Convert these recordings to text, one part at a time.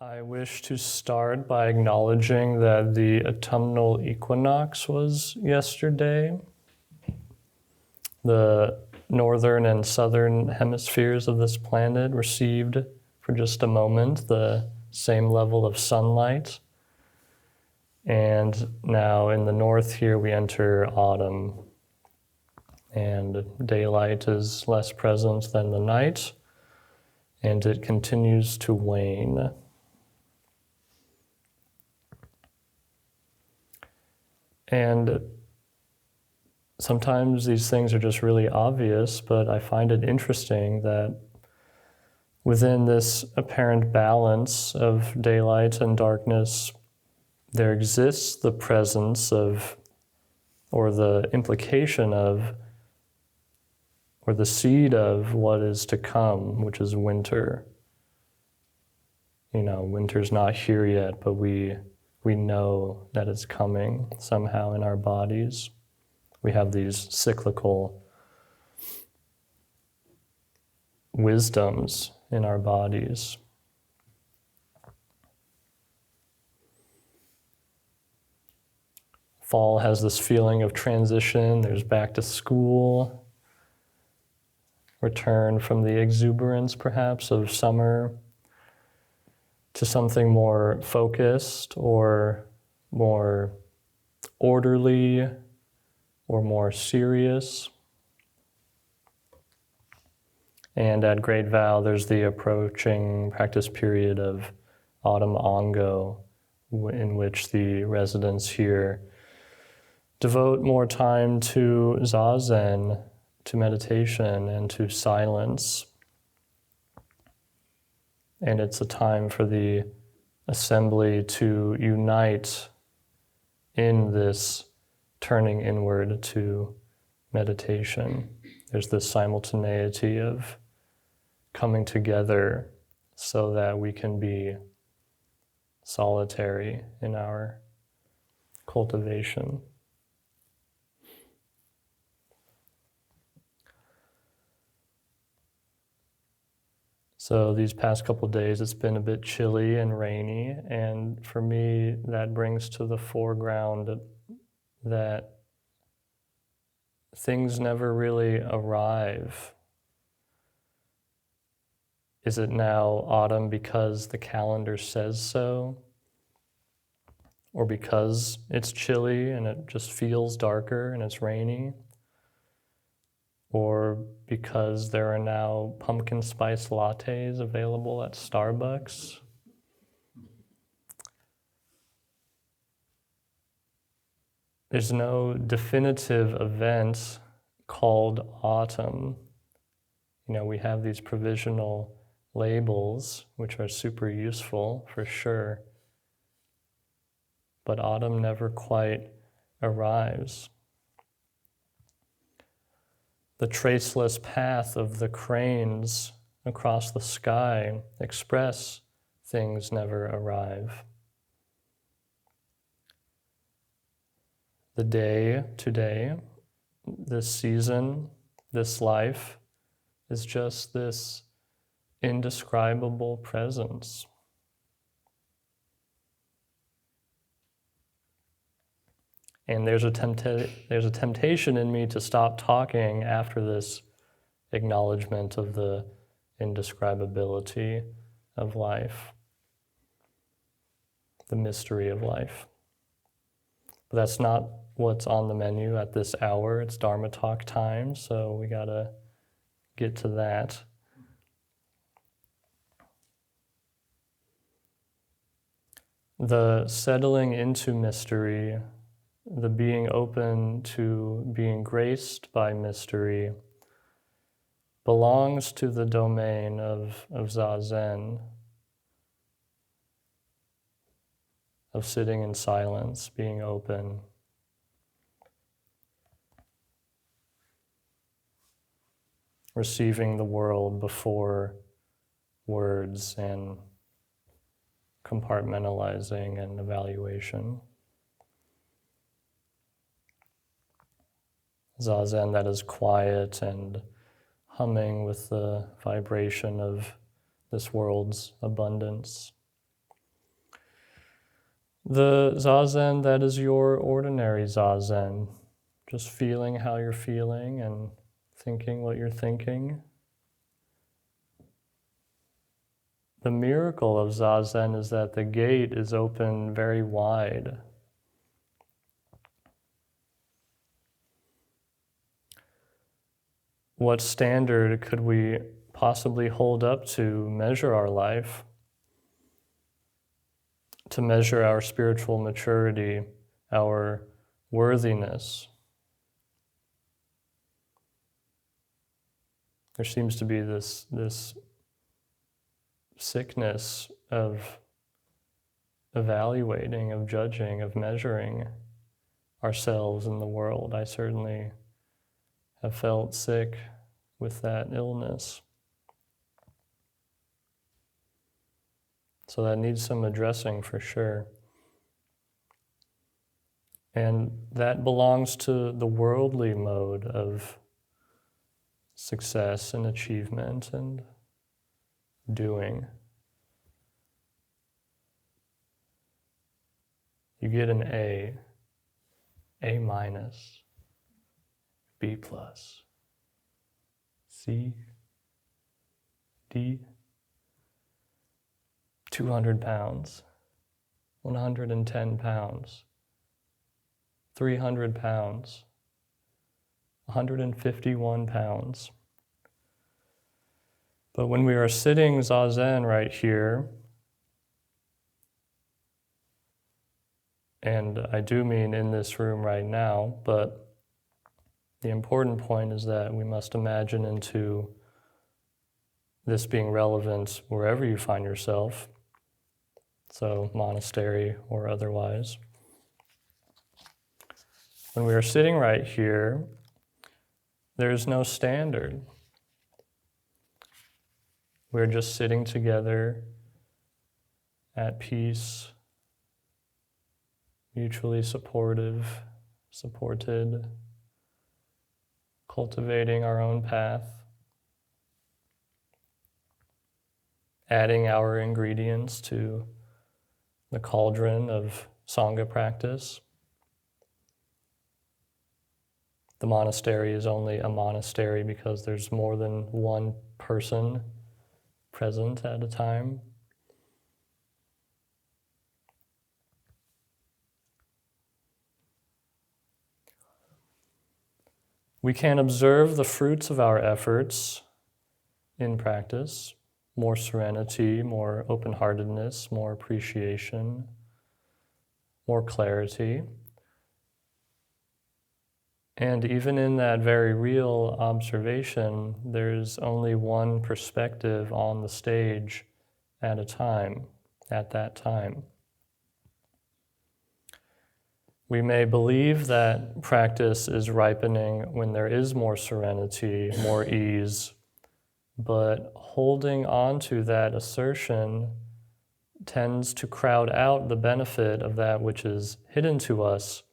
I wish to start by acknowledging that the autumnal equinox was yesterday. The northern and southern hemispheres of this planet received, for just a moment, the same level of sunlight. And now in the north here we enter autumn, and daylight is less present than the night, and it continues to wane. And sometimes these things are just really obvious, but I find it interesting that within this apparent balance of daylight and darkness, there exists the presence of, or the implication of, or the seed of what is to come, which is winter. You know, winter's not here yet, but we know that it's coming somehow in our bodies. We have these cyclical wisdoms in our bodies. Fall has this feeling of transition. There's back to school, return from the exuberance, perhaps, of summer to something more focused or more orderly or more serious. And at Great Vow, there's the approaching practice period of Autumn Ongo, in which the residents here devote more time to Zazen, to meditation, and to silence. And it's a time for the assembly to unite in this turning inward to meditation. There's this simultaneity of coming together so that we can be solitary in our cultivation. So these past couple of days, it's been a bit chilly and rainy, and for me, that brings to the foreground that things never really arrive. Is it now autumn because the calendar says so? Or because it's chilly and it just feels darker and it's rainy? Or because there are now pumpkin spice lattes available at Starbucks? There's no definitive event called autumn. You know, we have these provisional labels, which are super useful for sure, but autumn never quite arrives. The traceless path of the cranes across the sky express things never arrive. The day today, this season, this life, is just this indescribable presence. And there's a temptation in me to stop talking after this acknowledgement of the indescribability of life, the mystery of life. But that's not what's on the menu at this hour. It's Dharma talk time, so we gotta get to that. The settling into mystery, the being open to being graced by mystery, belongs to the domain of Zazen, of sitting in silence, being open. Receiving the world before words and compartmentalizing and evaluation. Zazen that is quiet and humming with the vibration of this world's abundance. The zazen that is your ordinary zazen, just feeling how you're feeling and thinking what you're thinking. The miracle of zazen is that the gate is open very wide. What standard could we possibly hold up to measure our life, to measure our spiritual maturity, our worthiness? There seems to be this sickness of evaluating, of judging, of measuring ourselves in the world. I certainly have felt sick with that illness. So that needs some addressing for sure. And that belongs to the worldly mode of success and achievement and doing. You get an A minus, B plus, C, D, 200 pounds, 110 pounds, 300 pounds, 151 pounds. But when we are sitting zazen right here, and I do mean in this room right now, but the important point is that we must imagine into this being relevant wherever you find yourself, so monastery or otherwise. When we are sitting right here, there is no standard. We're just sitting together at peace, mutually supported, cultivating our own path, adding our ingredients to the cauldron of Sangha practice. The monastery is only a monastery because there's more than one person present at a time. We can observe the fruits of our efforts in practice, more serenity, more open-heartedness, more appreciation, more clarity. And even in that very real observation, there's only one perspective on the stage at a time, at that time. We may believe that practice is ripening when there is more serenity, more ease, but holding on to that assertion tends to crowd out the benefit of that which is hidden to us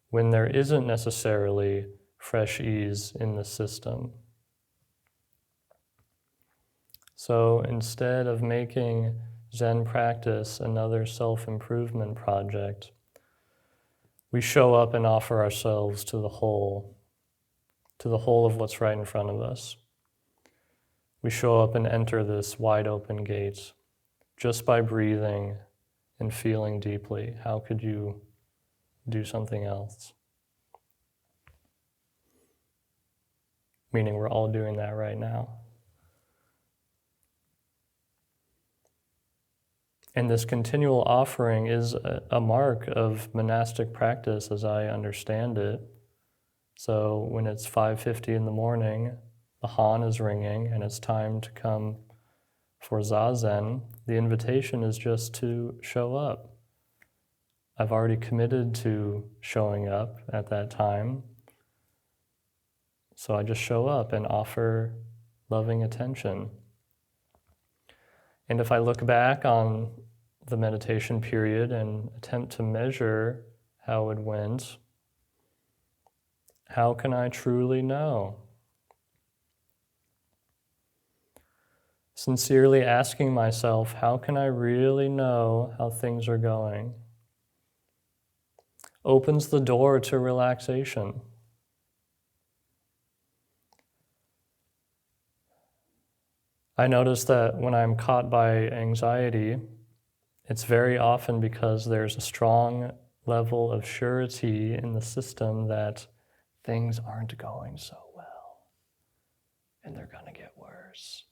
when there isn't necessarily fresh ease in the system. So instead of making Zen practice another self-improvement project, we show up and offer ourselves to the whole of what's right in front of us. We show up and enter this wide open gate just by breathing and feeling deeply. How could you do something else? Meaning we're all doing that right now. And this continual offering is a mark of monastic practice as I understand it. So when it's 5:50 in the morning, the han is ringing and it's time to come for zazen, the invitation is just to show up. I've already committed to showing up at that time, so I just show up and offer loving attention. And if I look back on the meditation period and attempt to measure how it went, how can I truly know? Sincerely asking myself, how can I really know how things are going? opens the door to relaxation. I notice that when I'm caught by anxiety, it's very often because there's a strong level of surety in the system that things aren't going so well and they're going to get worse.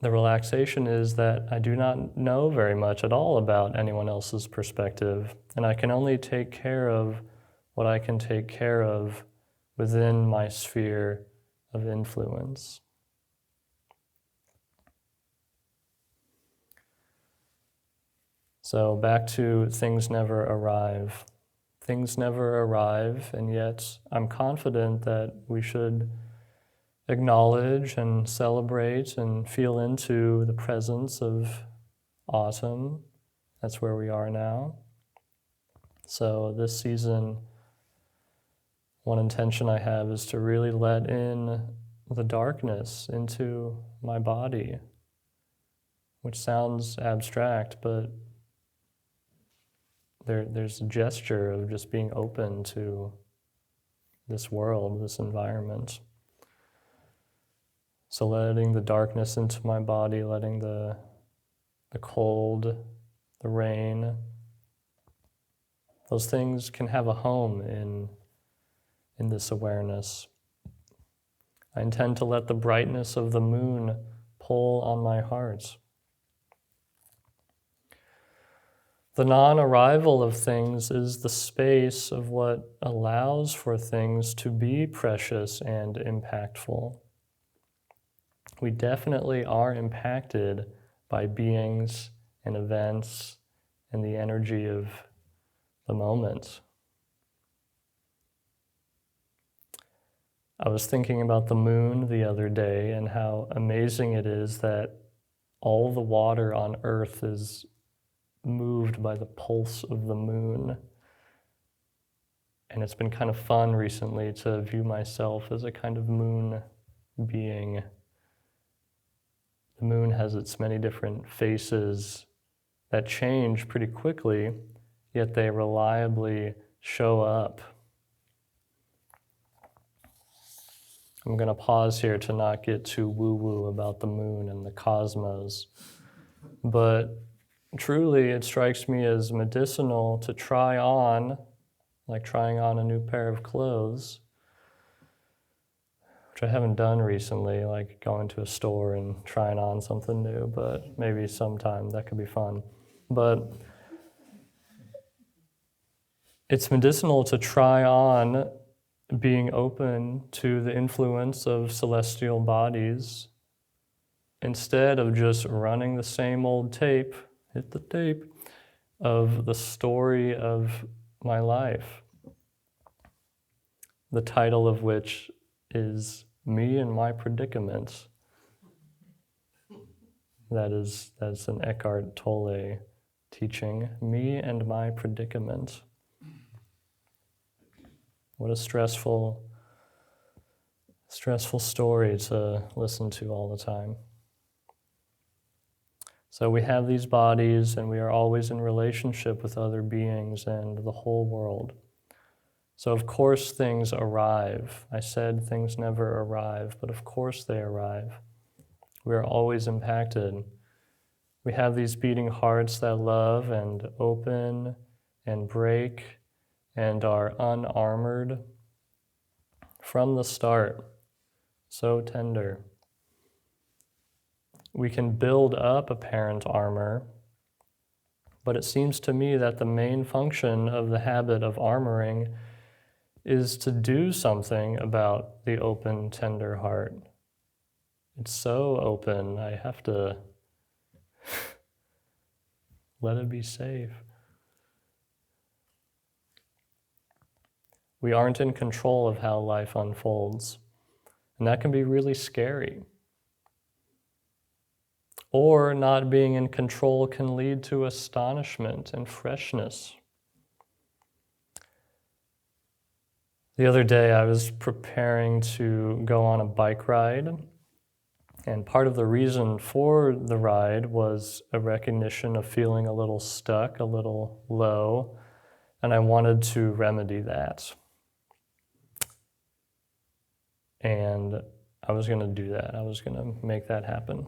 The relaxation is that I do not know very much at all about anyone else's perspective, and I can only take care of what I can take care of within my sphere of influence. So back to things never arrive. Things never arrive, and yet I'm confident that we should acknowledge and celebrate and feel into the presence of autumn. That's where we are now. So this season, one intention I have is to really let in the darkness into my body, which sounds abstract, but there's a gesture of just being open to this world, this environment. So letting the darkness into my body, letting the cold, the rain, those things can have a home in this awareness. I intend to let the brightness of the moon pull on my heart. The non-arrival of things is the space of what allows for things to be precious and impactful. We definitely are impacted by beings and events and the energy of the moment. I was thinking about the moon the other day and how amazing it is that all the water on Earth is moved by the pulse of the moon. And it's been kind of fun recently to view myself as a kind of moon being. The moon has its many different faces that change pretty quickly, yet they reliably show up. I'm going to pause here to not get too woo-woo about the moon and the cosmos, but truly it strikes me as medicinal to try on, like trying on a new pair of clothes, which I haven't done recently, like going to a store and trying on something new, but maybe sometime that could be fun. But it's medicinal to try on being open to the influence of celestial bodies instead of just running the same old tape, hit the tape, of the story of my life, the title of which is Me and My Predicament. That's an Eckhart Tolle teaching, Me and My Predicament. What a stressful story to listen to all the time. So we have these bodies and we are always in relationship with other beings and the whole world. So of course things arrive. I said things never arrive, but of course they arrive. We are always impacted. We have these beating hearts that love and open and break and are unarmored from the start, so tender. We can build up apparent armor, but it seems to me that the main function of the habit of armoring is to do something about the open, tender heart. It's so open, I have to let it be safe. We aren't in control of how life unfolds, and that can be really scary. Or not being in control can lead to astonishment and freshness. The other day I was preparing to go on a bike ride, And part of the reason for the ride was a recognition of feeling a little stuck, a little low, and I wanted to remedy that. And I was going to do that. I was going to make that happen.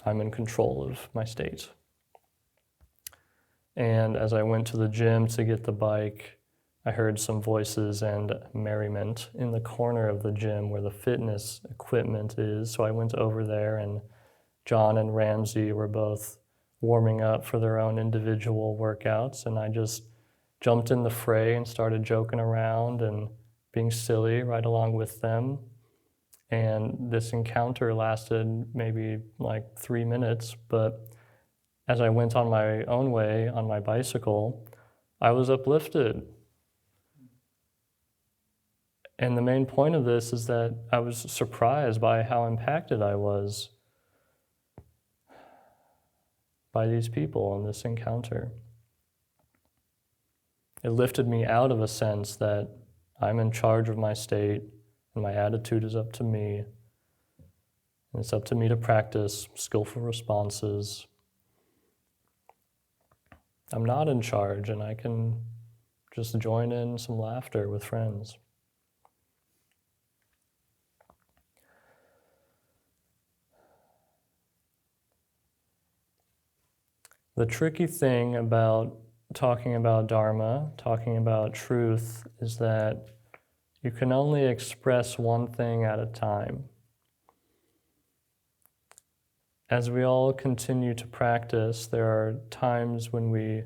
I'm in control of my state. And as I went to the gym to get the bike, I heard some voices and merriment in the corner of the gym where the fitness equipment is. So I went over there, and John and Ramsey were both warming up for their own individual workouts. And I just jumped in the fray and started joking around and being silly right along with them. And this encounter lasted maybe like 3 minutes, but as I went on my own way on my bicycle, I was uplifted. And the main point of this is that I was surprised by how impacted I was by these people in this encounter. It lifted me out of a sense that I'm in charge of my state and my attitude is up to me. And it's up to me to practice skillful responses. I'm not in charge, and I can just join in some laughter with friends. The tricky thing about talking about Dharma, talking about truth, is that you can only express one thing at a time. As we all continue to practice, there are times when we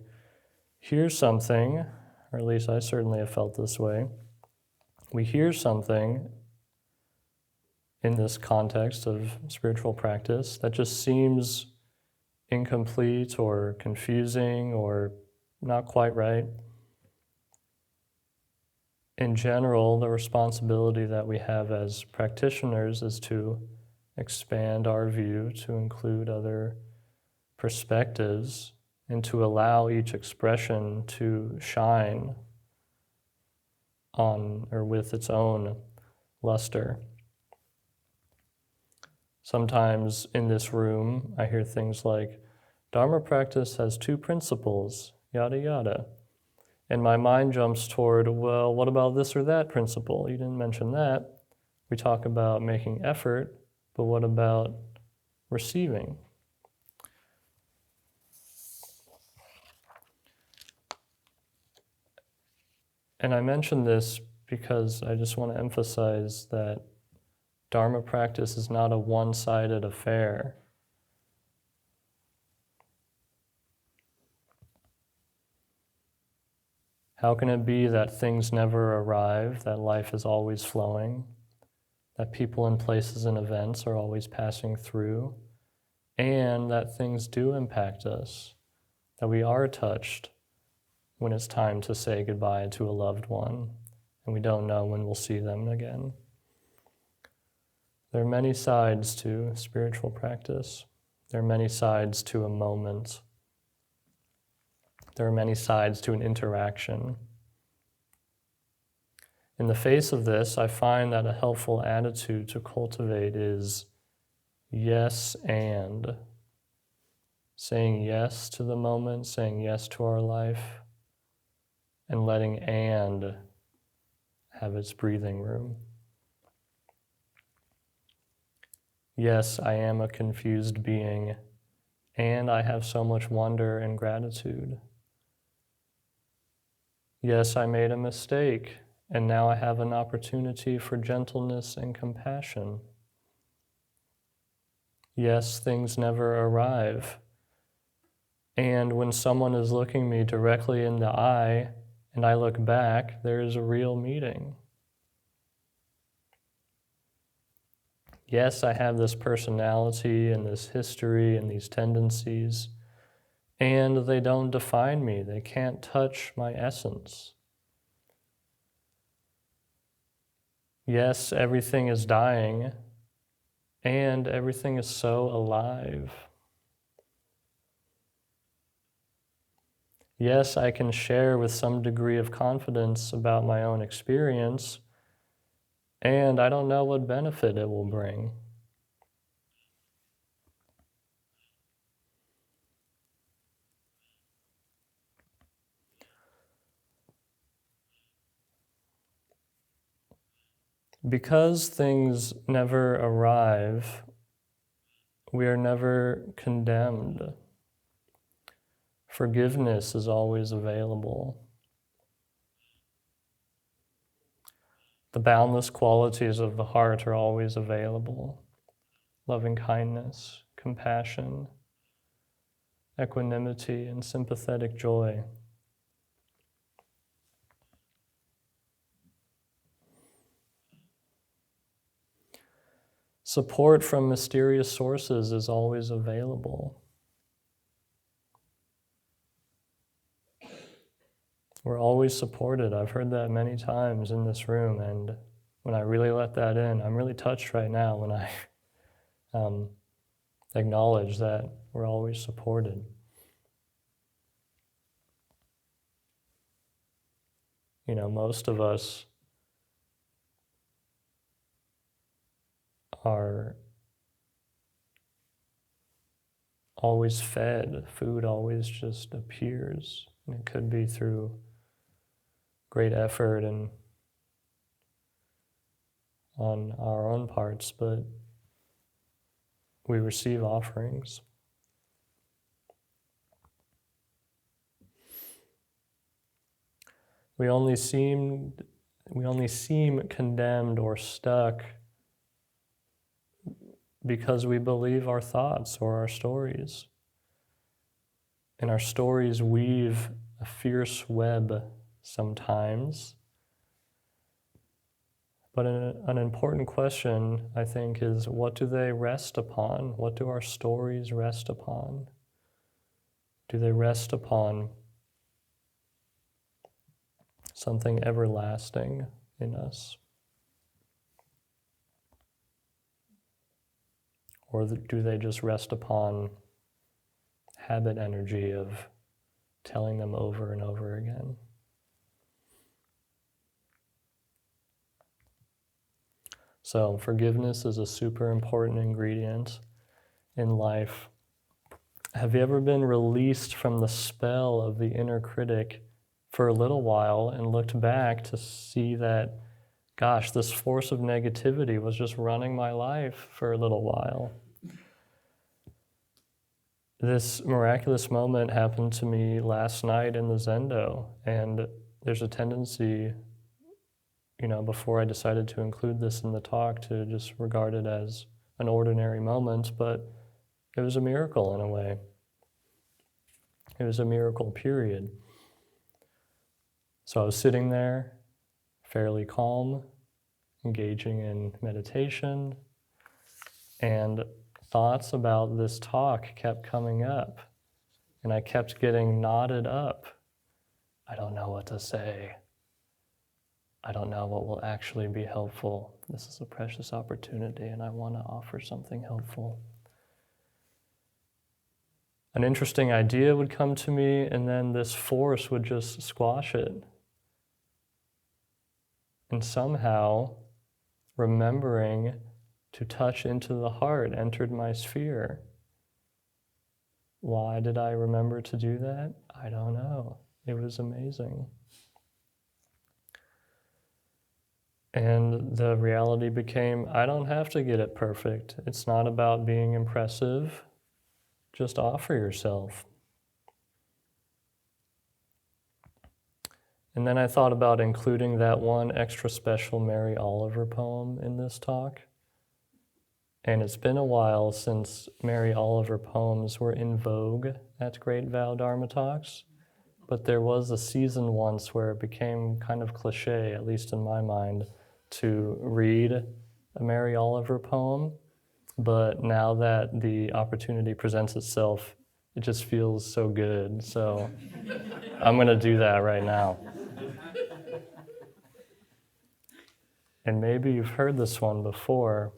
hear something, or at least I certainly have felt this way. We hear something in this context of spiritual practice that just seems incomplete or confusing or not quite right. In general, the responsibility that we have as practitioners is to expand our view to include other perspectives and to allow each expression to shine on or with its own luster. Sometimes in this room, I hear things like, Dharma practice has 2 principles, yada yada. And my mind jumps toward, well, what about this or that principle? You didn't mention that. We talk about making effort, but what about receiving? And I mention this because I just want to emphasize that Dharma practice is not a one-sided affair. How can it be that things never arrive, that life is always flowing, that people and places and events are always passing through, and that things do impact us, that we are touched when it's time to say goodbye to a loved one, and we don't know when we'll see them again? There are many sides to spiritual practice. There are many sides to a moment. There are many sides to an interaction. In the face of this, I find that a helpful attitude to cultivate is yes and. Saying yes to the moment, saying yes to our life, and letting and have its breathing room. Yes, I am a confused being, and I have so much wonder and gratitude. Yes, I made a mistake, and now I have an opportunity for gentleness and compassion. Yes, things never arrive, and when someone is looking me directly in the eye, and I look back, there is a real meeting. Yes, I have this personality and this history and these tendencies, and they don't define me. They can't touch my essence. Yes, everything is dying, and everything is so alive. Yes, I can share with some degree of confidence about my own experience, and I don't know what benefit it will bring. Because things never arrive, we are never condemned. Forgiveness is always available. The boundless qualities of the heart are always available. Loving kindness, compassion, equanimity, and sympathetic joy. Support from mysterious sources is always available. We're always supported. I've heard that many times in this room, and when I really let that in, I'm really touched right now when I acknowledge that we're always supported. You know, most of us are always fed. Food always just appears. And it could be through great effort and on our own parts, but we receive offerings. We only seem condemned or stuck because we believe our thoughts or our stories. And our stories weave a fierce web sometimes. But an important question, I think, is what do they rest upon? What do our stories rest upon? Do they rest upon something everlasting in us? Or do they just rest upon habit energy of telling them over and over again? So forgiveness is a super important ingredient in life. Have you ever been released from the spell of the inner critic for a little while and looked back to see that, gosh, this force of negativity was just running my life for a little while? This miraculous moment happened to me last night in the Zendo, and there's a tendency, you know, before I decided to include this in the talk, to just regard it as an ordinary moment, but it was a miracle in a way. It was a miracle, period. So I was sitting there, fairly calm, engaging in meditation, and thoughts about this talk kept coming up, and I kept getting knotted up. I don't know what to say. I don't know what will actually be helpful. This is a precious opportunity, and I want to offer something helpful. An interesting idea would come to me, and then this force would just squash it. And somehow, remembering to touch into the heart entered my sphere. Why did I remember to do that? I don't know. It was amazing. And the reality became, I don't have to get it perfect. It's not about being impressive. Just offer yourself. And then I thought about including that one extra special Mary Oliver poem in this talk. And it's been a while since Mary Oliver poems were in vogue at Great Vow Dharma talks, but there was a season once where it became kind of cliche, at least in my mind, to read a Mary Oliver poem. But now that the opportunity presents itself, it just feels so good. So I'm going to do that right now. And maybe you've heard this one before,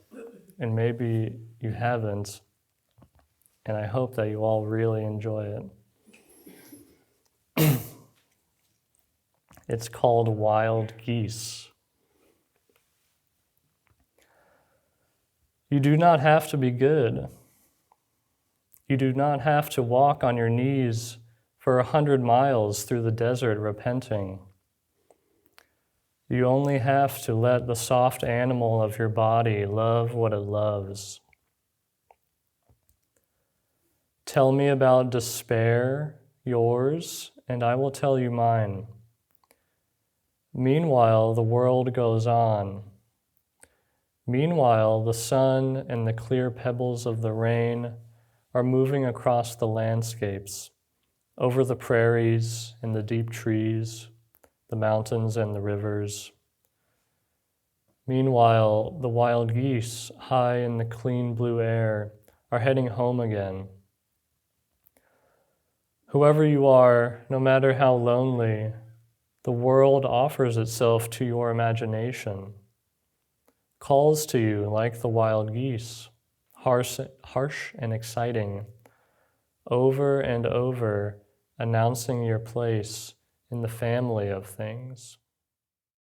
and maybe you haven't, and I hope that you all really enjoy it. It's called Wild Geese. You do not have to be good. You do not have to walk on your knees for 100 miles through the desert repenting. You only have to let the soft animal of your body love what it loves. Tell me about despair, yours, and I will tell you mine. Meanwhile, the world goes on. Meanwhile, the sun and the clear pebbles of the rain are moving across the landscapes, over the prairies and the deep trees, the mountains and the rivers. Meanwhile, the wild geese, high in the clean blue air, are heading home again. Whoever you are, no matter how lonely, the world offers itself to your imagination, calls to you like the wild geese, harsh and exciting, over and over announcing your place in the family of things.